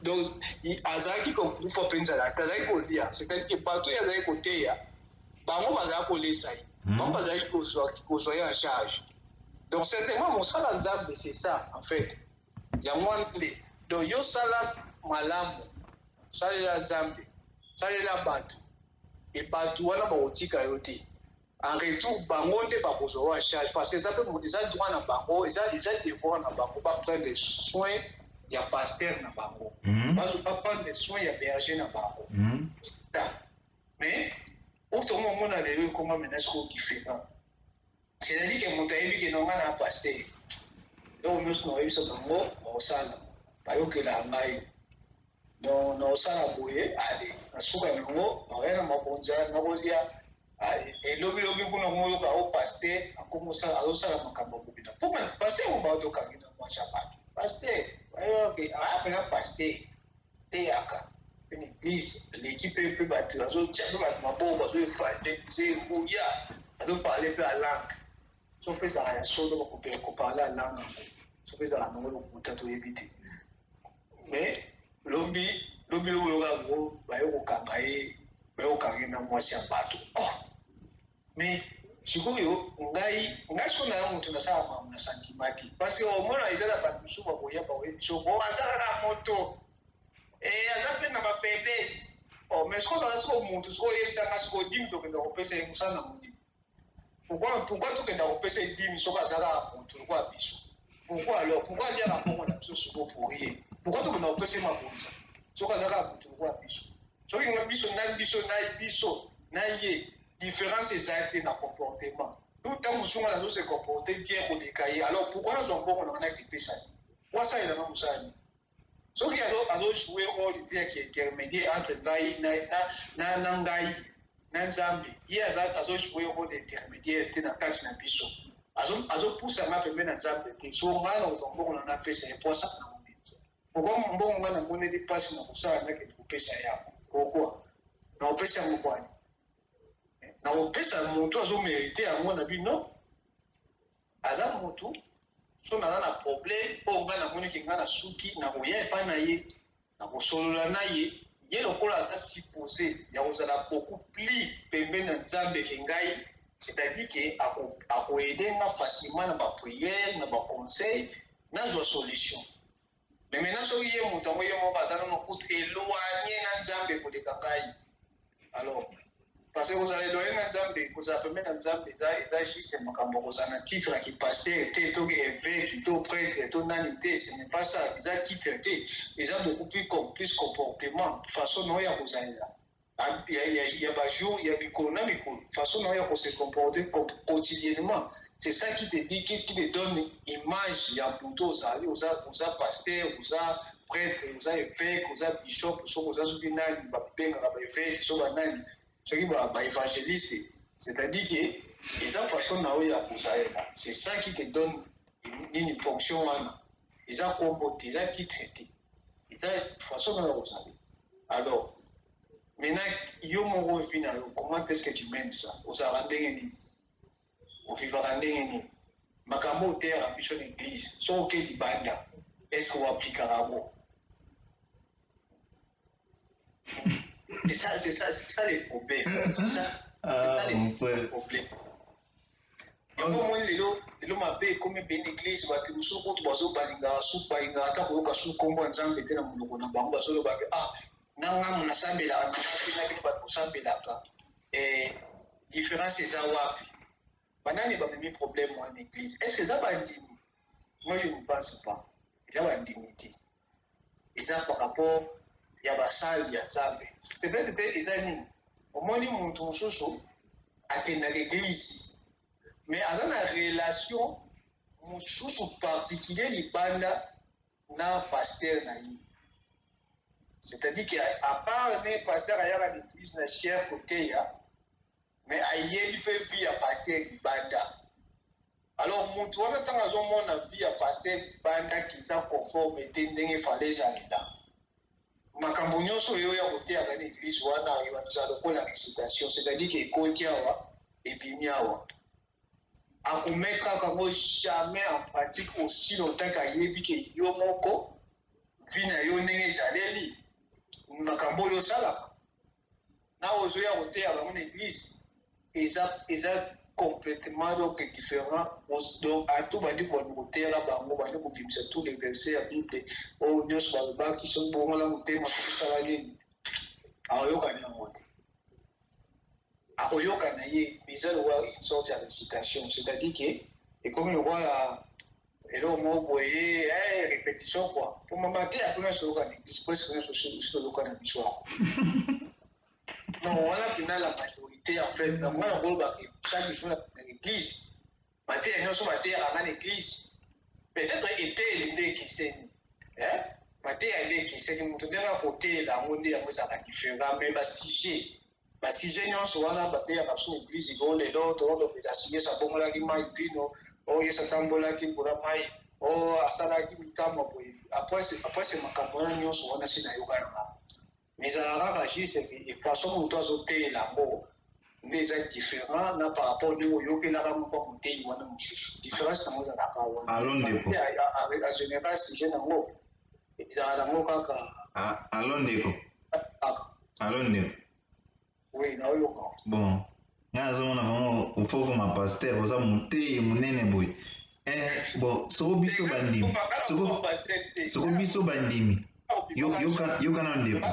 Donc, azaki ko faut penser là, azaki ko dire, c'est-à-dire que partout azaki côté ya, bango bazaki ko laisser. Bango bazaki ko soyer en charge. Donc certainement mon sala nzambe c'est ça en fait. Ya mwande. Donc yo sala malamu. Sala nzambe. Sala batu. Et batu wana ba otika yo te. En retour bango te ba ko soyer en charge parce que ça peut ils ont droit na bango, ils ont devoir na bango pas prendre les soins. Il y a pasteur na bango. Parce que pas prendre des soins, il y a berger na bango. Mais, pour tout le monde, on a les comment maintenant ce qui fait pas. C'est-à-dire que mon taïbi qui n'ont pas pasteur. Donc, nous sommes eu ce bango, on s'en pas que la maille. Donc, on s'en a bouillé, allez, on s'en a bango, on a ma bonza, on a lia, et lobby pour nous au pasteur, on commence à l'osa la macambo. Pour moi, pasteur, on va au camino, moi, ça pas. Pasteur, okay, après pasteur, théâtre, une église, l'équipe peut battre, les autres, tu vas ma pauvre, tu vas faire des bouillards, tu vas parler peu à langue. Sauf que ça a un saut de parler à langue, sauf que ça a un nom de éviter. Mais, lobby, le gros, au Kangaï, au Kangaï, moi, c'est un bateau. Mais, sikoyo ngai so na mutu na sama na santimati parce que au moins izala ba musu ba boya ba we so bo azala na moto azape na ba faiblesse mais ce qu'on a so mutu so yebisa ka so dim to kenda opesa musana mundi pourquoi to kenda opesa dim so ka zala mutu kwa biso pourquoi dire la bongo na biso so pour rien pourquoi to kenda opesa ma bonza so ka zala mutu kwa biso so inga biso na ye différence exacte dans le comportement. Tout le temps, nous se comporter bien pour décailler. Alors, pourquoi nous avons bon, on a équipé ça? Pourquoi ça, il a même ça? Ce qui a joué un rôle qui est intermédiaire entre Ngai, Nangai, Nanzambi. Il a joué un rôle intermédiaire dans le cas de Nabiso. Il a poussé à ma première Nanzambi. Si on a bon, on a fait ça. Pourquoi ça? Pourquoi on a monnaie de passe dans ça? On a équipé ça. Pourquoi? On a fait ça. Na opesa moto azomérite yango na bino aza moto so na problème o nga na moni ki nga na suki na koya epa na ye na kosolola na ye ye lokola aza supposé ya kozala beaucoup plus pembeni na nzambe ke ngai c'est-à-dire ke akoede nga facilement na baprière na baconseil nazwa solution. Mais maintenant soki ye moto yango ye moko aza nano kutu éloigné na nzambe koleka ngai alors parce que vous allez donner un exemple, vous avez même un exemple, ils agissent, vous avez un titre qui passait, tout évêque, tout prêtre, tout nanité, ce n'est pas ça, ils ont titre, ils ont beaucoup plus comportement, de façon non, il y a vous allez là. Il y a des jours, il y a des économiques, de façon non, il y a se comporter quotidiennement. C'est ça qui te dit, qui te donne image, il y a plutôt, vous avez pasteur, vous avez prêtre, vous avez évêque, vous avez bishop, vous avez souvinaire, vous avez évêque, vous avez nani. Ce qui va évangéliser, c'est-à-dire que les façons c'est ça qui te donne une fonction. Ils ont comporté, ils ont qui traité. Ils ont façon de alors, maintenant, comment est-ce que tu mènes ça? Vous avez au vivre Makambo terre à mission d'église, soit ok du banda, est-ce qu'on applique à rabo? C'est ça les problèmes. C'est ça les problèmes. Et pour moi, les mabé comme une église, bah tu sous compte bazo balinga sous balinga ta ko ka sous kombo nzambe te na munoko na bango bazo ba nanga mona sambela na tina bino ba sambela ka différence c'est ça wapi. Banani ba même problème en église. Est-ce que ça va indigne? Moi je ne pense pas. Il y a une dignité. Et ça par rapport il y a basal il y a zambe. C'est peut-être des années. Au moins, ils montrent chose à l'église. Mais à la relation, mon chose particulier, il banda na pasteur naï. C'est-à-dire qu'à part les pasteurs à l'église, na cher côté ya, mais ailleurs il fait vie à pasteur il banda. Alors, mon tour, on a mon vie à pasteur banda qui sont conforme et tending fallait jamais là. Makambo nyonso yo ya kotea na église wana iwanza lokola récitation, c'est-à-dire que ekoti awa ebimi awa akomettre kango jamais en pratique aussi longtemps qu'ayebi ke yo moko vie na yo ndenge ezaleli makambo oyo osalaka na ozoya koteya bango na église eza complètement donc différent. Donc à tout bandi koteyela bango bandi kobimisa tous les versets ya bible oyo nyonso balobaki soki bongola motema kosala nini akoyokana yango te akoyokana ye eza lokola une sorte ya récitation, c'est-à-dire que ekomi lokola eloko moko boye répétition quoi po mama te apona soloka na église presque nyonso soloka na biso yango non wana mpena la majorité en fait donc wana kolobaka chaque jour na l'église bateya nyonso bateyaka na l'église peut-être eteyeli nde ekeseni bateya nde ekeseni moto ndenge akoteyela yango nde yango ezalaka différent mais basujet nyonso wana bateyaka biso na église iko lelo tolobela sujet sabongolaki mai vino oyo yesu atambolaki mpona mai oyo asalaki mikambo boye après makambo wana nyonso wana si nayokana bango mais ezalaka kaka juste façon moto azoteyela yango nde eza différent na par rapport ndenge oyokelaka moko moteyi wana mosusu différence nango ezalaka wana général sujet nango ezalaka nango kaka alo ndeko oui naoyoka bon ngai nazomona bango ofoko mapaster oza moteyi monene boye bon soko biso bandimi yokana ndeko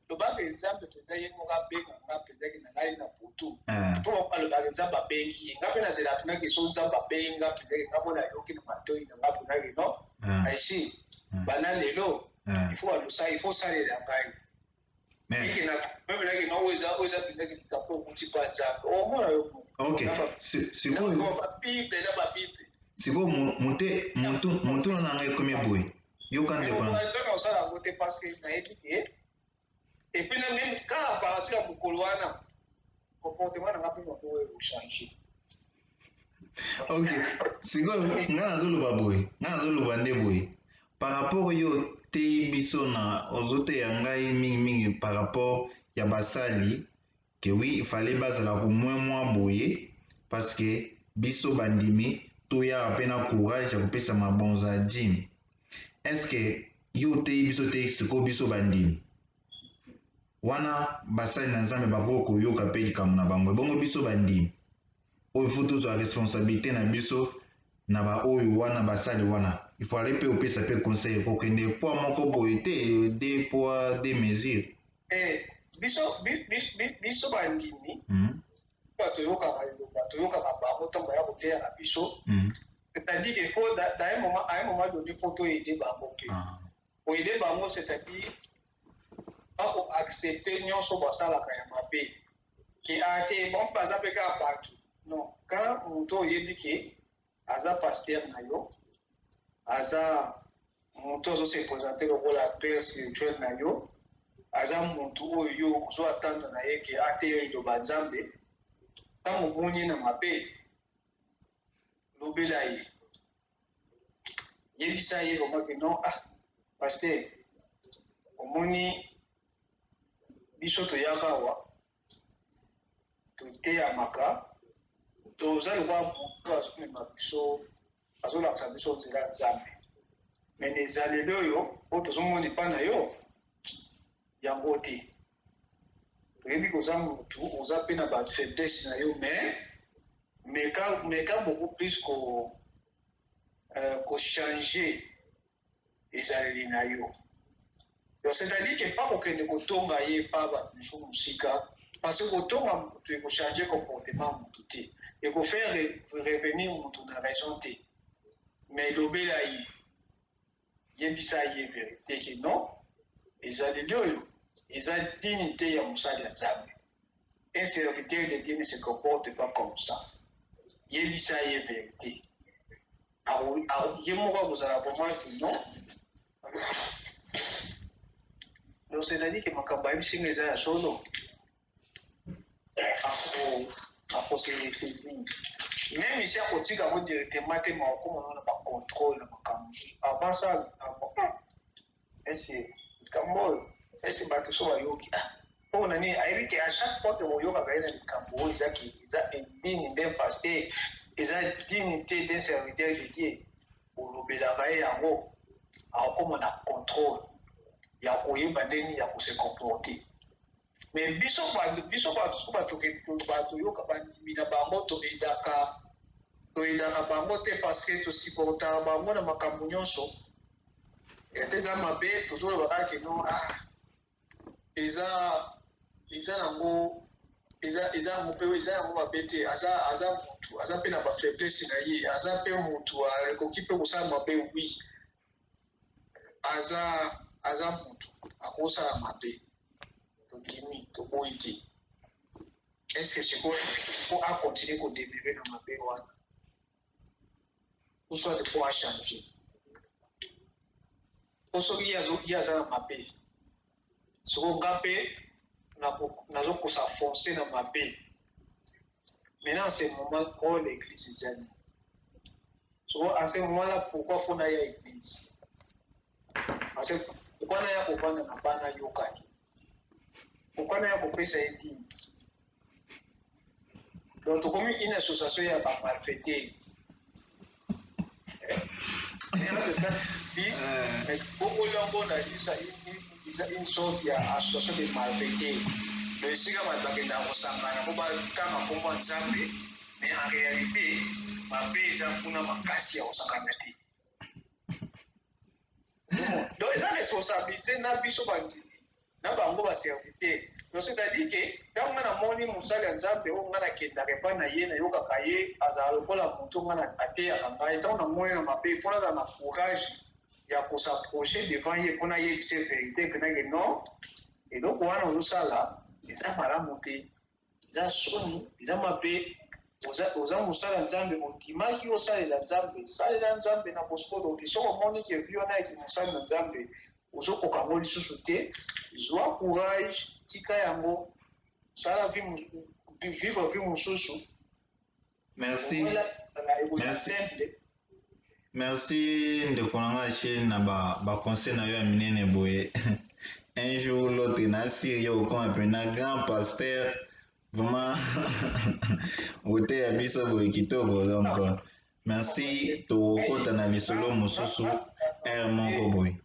lobaka nzambe mpenza ye moko abenga nga mpenzaki na ngai na butu mpo alobaka nzambe abengi ye nga mpe nazela atunaki so nzambe abengi nga mpenzaki nga mona yoki na matoi na nga mpenaki no aisi bana lelo ifo osalela ngai memelaki no oyo eza mpenzaki likapo okuti mpa nzambe omona yo babible na babible sikoyo motuno na ngai ekomi boye yoka ndeko na osala yango te parce que nayebi ke et puis même quand à partir ya mokolo wana comportement nanga mpe moko oyo echange ok sikoyo ngai nazoloba nde boye par rapport oyo teyi biso na ozoteya ngai mingimingi par rapport ya basali ke oui ifale bazala komwemwa boye parce que biso bandimi toyaka mpe na courage ya kopesa mabonzo ya dime est ce que yo oteyi biso te sikoyo biso bandimi wana basali na nzambe bakoki koyoka mpe likambo na bango ebongo biso bandimi oyo fo tozwa responsabilité na biso na baoyo wana basali wana ifale mpe opesa mpe conseil kokende poids moko boye te deux poids deux mesures biso bandimi toyokaka bango ntango ya koteya na biso c'est-à-dire qu'il faut à un moment donné faut toyede bango mpe oyede bango c'est-à-dire bakoaccepte nyonso basalaka ya mabe ke ate bon baza mpe kaka bato non quand moto oyebi ke aza paster na yo aza moto azose présente lokola père spirituel na yo aza motu oyo yo ozo atendre na ye ke ate yo liloba nzambe ntango omoni na mabe lobela ye yebisa ye omaki non paster omoni biso toyaka awa toteyamaka toza lokola motu azomema biso azolakisa biso nzela ya nzambe me na ezaleli oyo oyo tozomona epa na yo yango te toyebi koza motu oza mpe na bafaiblesse na yo meka beaucoup plus kochange ezaleli na yo. Donc c'est-à-dire que pas kokende kotonga ye pa bato mosusu mosika parce que kotonga motu ekochange comportement motu te ekofaire revenir motu na raison te mais lobela ye yebisa ye vérité ke non ezaleli oyo eza dignité ya mosali ya nzambe. Un serviteur de Dieu ne se comporte pas comme ça. Yebisa ye vérité ye moko akozala vraiment que non. Donc c'est-à-dire que makambo ayebisi nga eza ya solo akose saisir même ici akotika yango directement te maokoma na bacontrôle na makambo avant ça ese likambo oyo ese bato so bayoki mpo nani ayebi ke à chaque fois ke boyokaka ye na likambo oyo eza indigne d'un pasteur eza dignité d'un serviteur de Dieu olobelaka ye yango akokoma na contrôle ya koyeba ndeni ya kose comporter. Mais biso bato yoka bandimi na bango toyedaka bango te parce que tosupportaka bango na makambo nyonso ete eza mabe tozoloba kaka no eza nango mabe te aza motu aza mpe na bafaiblesse na ye aza mpe motu ekoki mpe kosala mabe wi aza motu akosala mabe tokimi toboyi te estce sikoyo po akontinue kodemire na mabe wana ou soit po achange po soki ye aza na mabe siko nga mpe nazokosa fonce na mabe maintenant en ce moment oyo l'église ezali siko en ce moment là pourquoi fo naya église parce que pourquoi naya kovanda na bana yokani pourquoi naya kopesa ye dini donc tokomi une association ya bamalfaiteurs mais okolongo na une sorte ya association de malfaiteurs donc esika bato bakendaka kosangana po batanga nkombo ya nzambe mais en réalité mabe eza kuna makasi ya kosangana te donc eza responsabilité na biso bandimi na bango baserviteur donc c'est-à-dire ke ntango nga namoni mosali ya nzambe oyo nga nakendaka epai na ye nayokaka ye azala lokola motu nga ateyaka ngai ntango namoni na mabe ifo nazala na courage ya kosaproche devant ye mpo nayebisa verité mpenake non eloko wana ozosala eza malamu te eza soni eza mabe oza mosala nzambe ondimaki osalela nzambe salela nzambe na boskolo te soki omoni ke vi wana eki mosali na nzambe ozokoka yango lisusu te zwa courage tika yango sala vivre vie mosusu merci ndeko na nga Shane na baconseil na yo ya minene boye un jour l'autre nasiri yo okoma mpena grand pasteur vraiment bote ya biso boye kitoko donc merci tokokota na lisolo mosusu ere moko boye